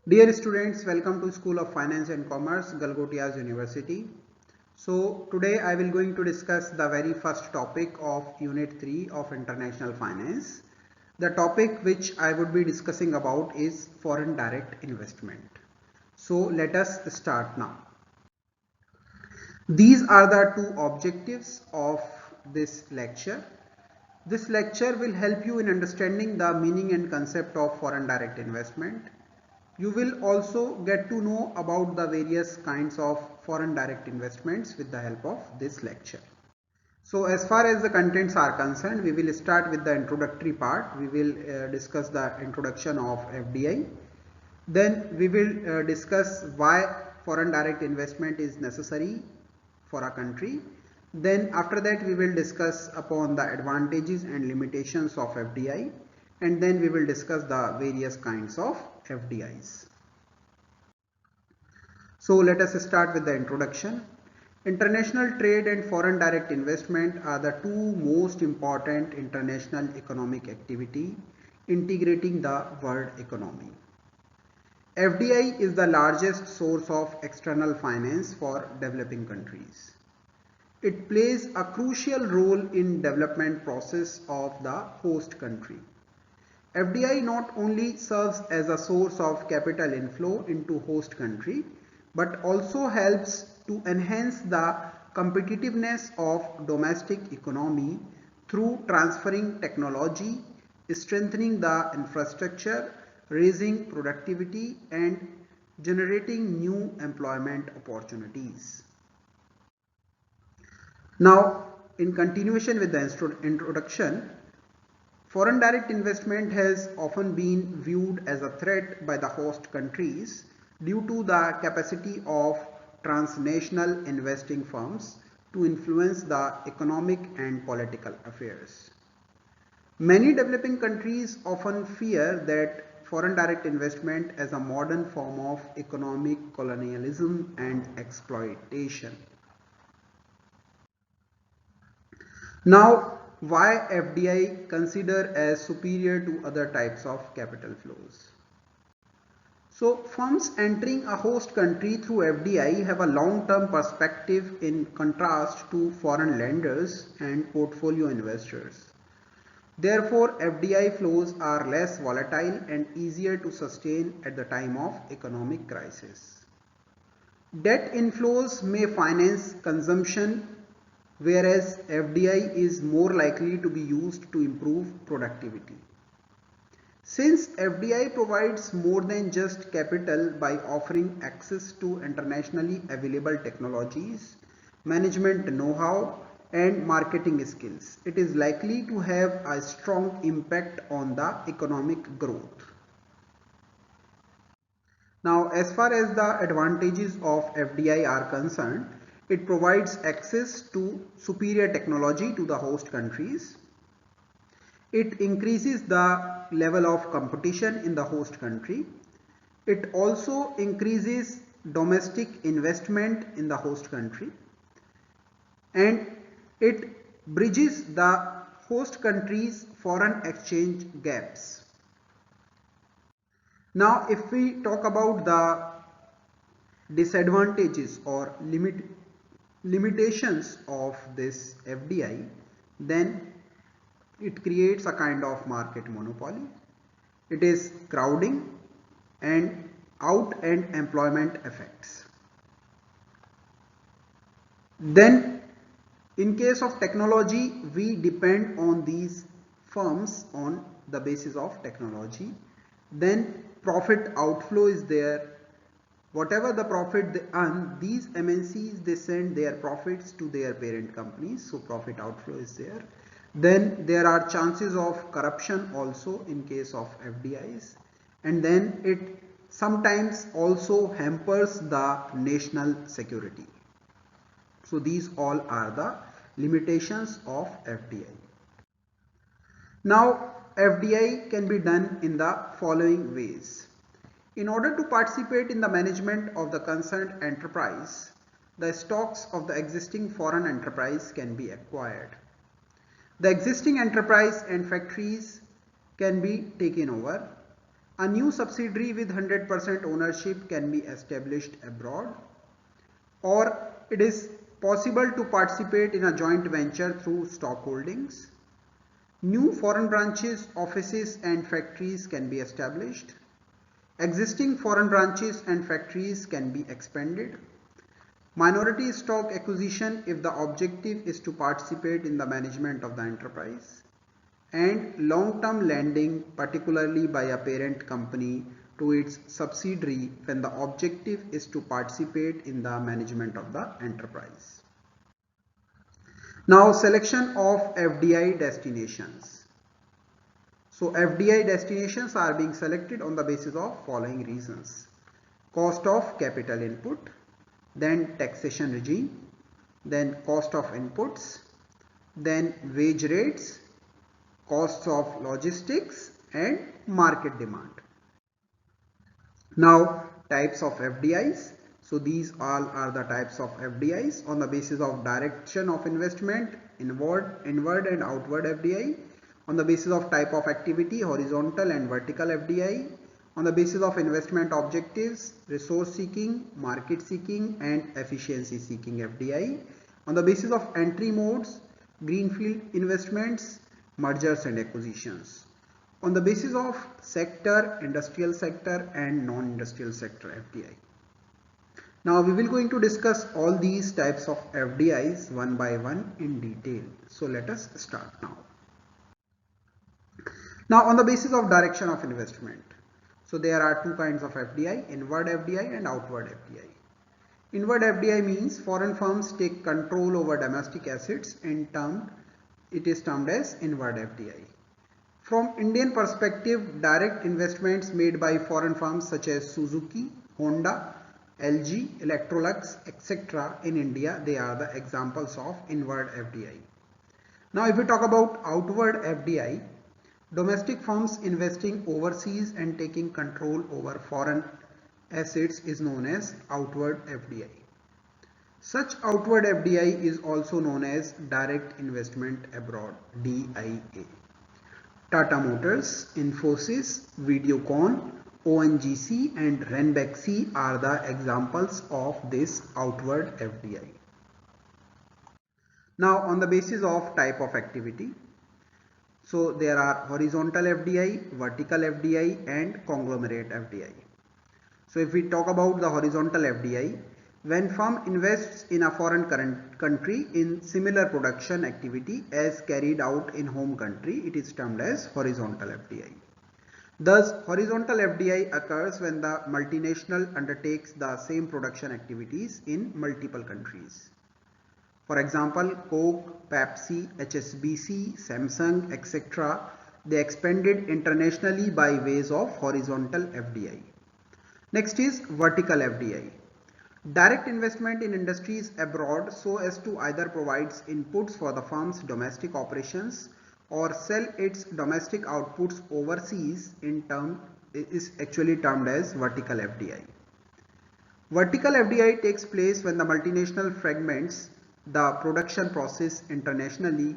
Dear students, welcome to School of Finance and Commerce, Galgotias University. So today I will going to discuss the very first topic of Unit 3 of International Finance. The topic which I would be discussing about is foreign direct investment. So let us start now. These are the two objectives of this lecture. This lecture will help you in understanding the meaning and concept of foreign direct investment. You will also get to know about the various kinds of foreign direct investments with the help of this lecture. So as far as the contents are concerned, we will start with the introductory part. We will discuss the introduction of FDI. Then we will discuss why foreign direct investment is necessary for a country. Then after that we will discuss upon the advantages and limitations of FDI, and then we will discuss the various kinds of FDIs. So let us start with the introduction. International trade and foreign direct investment are the two most important international economic activity integrating the world economy. FDI is the largest source of external finance for developing countries. It plays a crucial role in development process of the host country. FDI not only serves as a source of capital inflow into host country, but also helps to enhance the competitiveness of domestic economy through transferring technology, strengthening the infrastructure, raising productivity, and generating new employment opportunities. Now, in continuation with the introduction, foreign direct investment has often been viewed as a threat by the host countries due to the capacity of transnational investing firms to influence the economic and political affairs. Many developing countries often fear that foreign direct investment as a modern form of economic colonialism and exploitation. Now, why FDI considered as superior to other types of capital flows? So, firms entering a host country through FDI have a long-term perspective in contrast to foreign lenders and portfolio investors. Therefore, FDI flows are less volatile and easier to sustain at the time of economic crisis. Debt inflows may finance consumption, whereas FDI is more likely to be used to improve productivity. Since FDI provides more than just capital by offering access to internationally available technologies, management know-how, and marketing skills, it is likely to have a strong impact on the economic growth. Now, as far as the advantages of FDI are concerned, it provides access to superior technology to the host countries. It increases the level of competition in the host country. It also increases domestic investment in the host country, and it bridges the host country's foreign exchange gaps. Now, if we talk about the disadvantages or limitations of this FDI, then it creates a kind of market monopoly. It is crowding and out and employment effects. Then in case of technology, we depend on these firms on the basis of technology. Then profit outflow is there. Whatever the profit they earn, these MNCs, they send their profits to their parent companies, so profit outflow is there. Then there are chances of corruption also in case of FDIs, and then it sometimes also hampers the national security. So these all are the limitations of FDI. Now, FDI can be done in the following ways. In order to participate in the management of the concerned enterprise, the stocks of the existing foreign enterprise can be acquired. The existing enterprise and factories can be taken over. A new subsidiary with 100% ownership can be established abroad, or it is possible to participate in a joint venture through stock holdings. New foreign branches, offices and factories can be established. Existing foreign branches and factories can be expanded. Minority stock acquisition if the objective is to participate in the management of the enterprise. And long-term lending, particularly by a parent company to its subsidiary when the objective is to participate in the management of the enterprise. Now, selection of FDI destinations. So FDI destinations are being selected on the basis of following reasons: cost of capital input, then taxation regime, then cost of inputs, then wage rates, costs of logistics and market demand. Now, types of FDIs. So these all are the types of FDIs on the basis of direction of investment, inward and outward FDI, on the basis of type of activity, horizontal and vertical FDI, on the basis of investment objectives, resource seeking, market seeking and efficiency seeking FDI, on the basis of entry modes, greenfield investments, mergers and acquisitions, on the basis of sector, industrial sector and non-industrial sector FDI. Now we will going to discuss all these types of FDIs one by one in detail. So let us start now. Now on the basis of direction of investment. So there are two kinds of FDI, inward FDI and outward FDI. Inward FDI means foreign firms take control over domestic assets and it is termed as inward FDI. From Indian perspective, direct investments made by foreign firms such as Suzuki, Honda, LG, Electrolux, etc. in India, they are the examples of inward FDI. Now if we talk about outward FDI, domestic firms investing overseas and taking control over foreign assets is known as outward FDI. Such outward FDI is also known as direct investment abroad, DIA. Tata Motors, Infosys, Videocon, ONGC and Ranbaxy are the examples of this outward FDI. Now on the basis of type of activity. So there are horizontal FDI, vertical FDI and conglomerate FDI. So if we talk about the horizontal FDI, when firm invests in a foreign country in similar production activity as carried out in home country, it is termed as horizontal FDI. Thus, horizontal FDI occurs when the multinational undertakes the same production activities in multiple countries. For example, Coke, Pepsi, HSBC, Samsung, etc. they expanded internationally by ways of horizontal FDI. Next is vertical FDI. Direct investment in industries abroad so as to either provides inputs for the firm's domestic operations or sell its domestic outputs overseas is actually termed as vertical FDI. Vertical FDI takes place when the multinational fragments the production process internationally,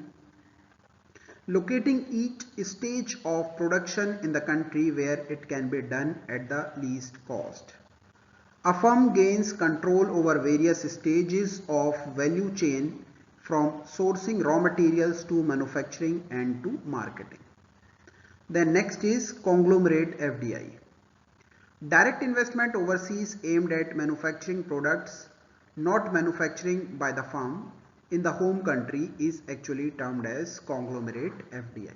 locating each stage of production in the country where it can be done at the least cost. A firm gains control over various stages of value chain from sourcing raw materials to manufacturing and to marketing. Then next is conglomerate FDI. Direct investment overseas aimed at manufacturing products not manufacturing by the firm in the home country is actually termed as conglomerate FDI.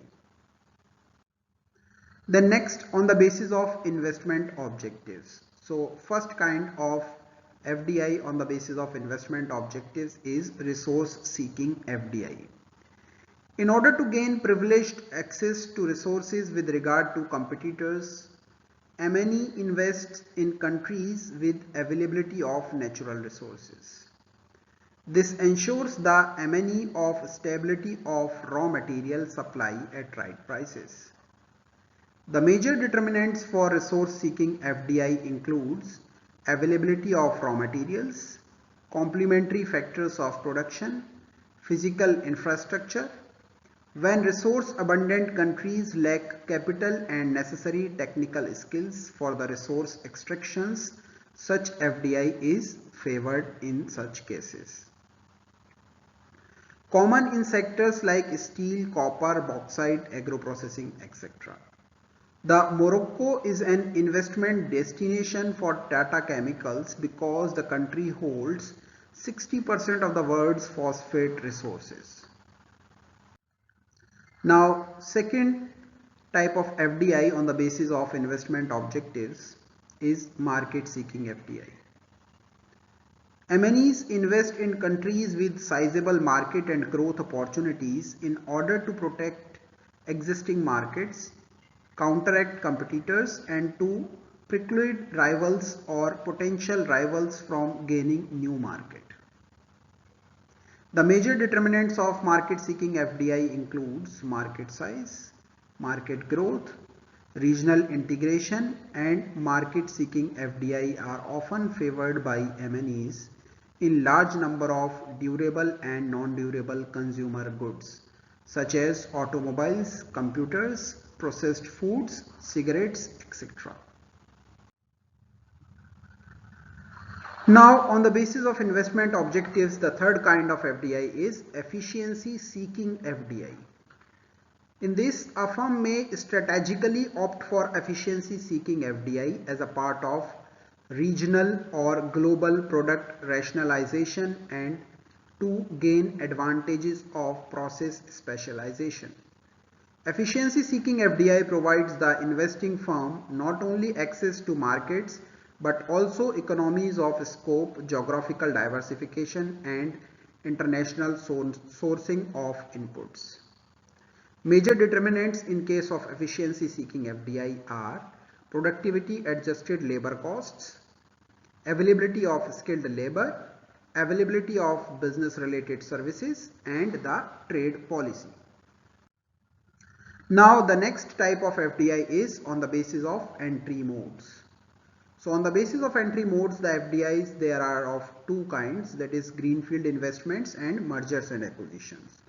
Then next, on the basis of investment objectives. So first kind of FDI on the basis of investment objectives is resource seeking FDI. In order to gain privileged access to resources with regard to competitors, M&E invests in countries with availability of natural resources. This ensures the M&E of stability of raw material supply at right prices. The major determinants for resource seeking FDI includes availability of raw materials, complementary factors of production, physical infrastructure, When resource-abundant countries lack capital and necessary technical skills for the resource extractions, such FDI is favored in such cases. Common in sectors like steel, copper, bauxite, agro-processing, etc. The Morocco is an investment destination for Tata Chemicals because the country holds 60% of the world's phosphate resources. Now, second type of FDI on the basis of investment objectives is market seeking FDI. MNEs invest in countries with sizable market and growth opportunities in order to protect existing markets, counteract competitors, and to preclude rivals or potential rivals from gaining new market. The major determinants of market seeking FDI includes market size, market growth, regional integration, and market seeking FDI are often favored by MNEs in large number of durable and non-durable consumer goods such as automobiles, computers, processed foods, cigarettes, etc. Now, on the basis of investment objectives, the third kind of FDI is efficiency seeking FDI. In this, a firm may strategically opt for efficiency seeking FDI as a part of regional or global product rationalization and to gain advantages of process specialization. Efficiency seeking FDI provides the investing firm not only access to markets but also economies of scope, geographical diversification, and international sourcing of inputs. Major determinants in case of efficiency seeking FDI are productivity adjusted labor costs, availability of skilled labor, availability of business related services, and the trade policy. Now the next type of FDI is on the basis of entry modes. So on the basis of entry modes, the FDIs there are of two kinds, that is greenfield investments and mergers and acquisitions.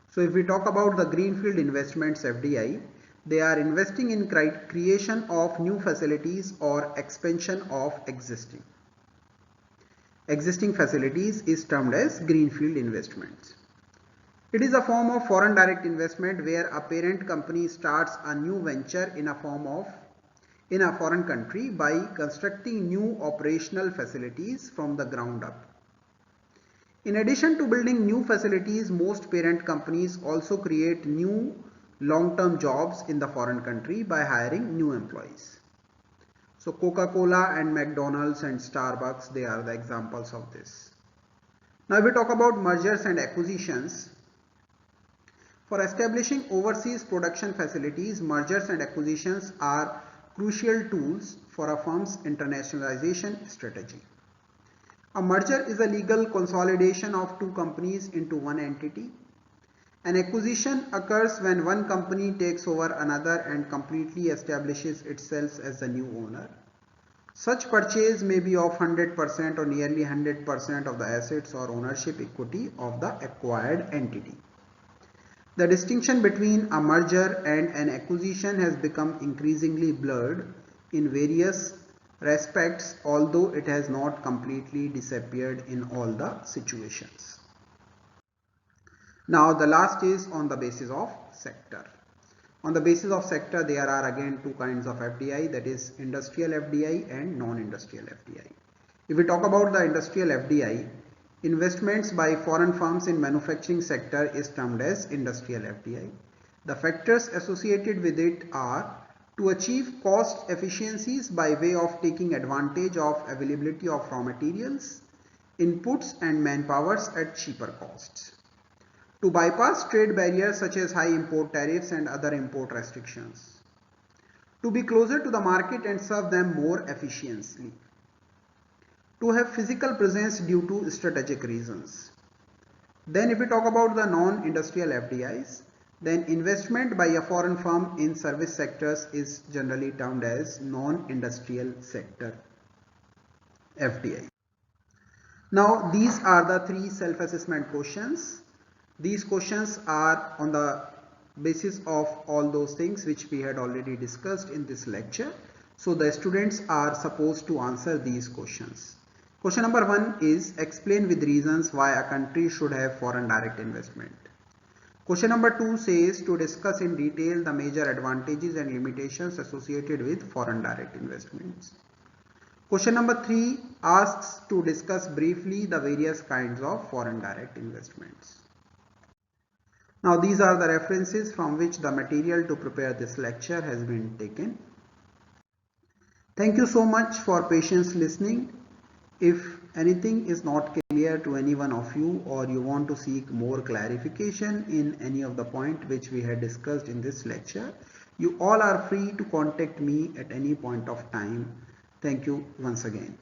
So if we talk about the greenfield investments FDI, they are investing in creation of new facilities or expansion of existing facilities is termed as greenfield investments. It is a form of foreign direct investment where a parent company starts a new venture in a foreign country by constructing new operational facilities from the ground up. In addition to building new facilities, most parent companies also create new long-term jobs in the foreign country by hiring new employees. So Coca-Cola and McDonald's and Starbucks, they are the examples of this. Now if we talk about mergers and acquisitions, for establishing overseas production facilities, mergers and acquisitions are crucial tools for a firm's internationalization strategy. A merger is a legal consolidation of two companies into one entity. An acquisition occurs when one company takes over another and completely establishes itself as the new owner. Such purchase may be of 100% or nearly 100% of the assets or ownership equity of the acquired entity. The distinction between a merger and an acquisition has become increasingly blurred in various respects, although it has not completely disappeared in all the situations. Now the last is on the basis of sector. On the basis of sector, there are again two kinds of FDI, that is industrial FDI and non-industrial FDI. If we talk about the industrial FDI, investments by foreign firms in manufacturing sector is termed as industrial FDI. The factors associated with it are to achieve cost efficiencies by way of taking advantage of availability of raw materials, inputs and manpowers at cheaper costs. To bypass trade barriers such as high import tariffs and other import restrictions. To be closer to the market and serve them more efficiently. To have physical presence due to strategic reasons. Then if we talk about the non-industrial FDIs, then investment by a foreign firm in service sectors is generally termed as non-industrial sector FDI. Now these are the three self-assessment questions. These questions are on the basis of all those things which we had already discussed in this lecture. So the students are supposed to answer these questions. Question number 1 is explain with reasons why a country should have foreign direct investment. Question number 2 says to discuss in detail the major advantages and limitations associated with foreign direct investments. Question number 3 asks to discuss briefly the various kinds of foreign direct investments. Now these are the references from which the material to prepare this lecture has been taken. Thank you so much for patience listening. If anything is not clear to any one of you or you want to seek more clarification in any of the point which we had discussed in this lecture, you all are free to contact me at any point of time. Thank you once again.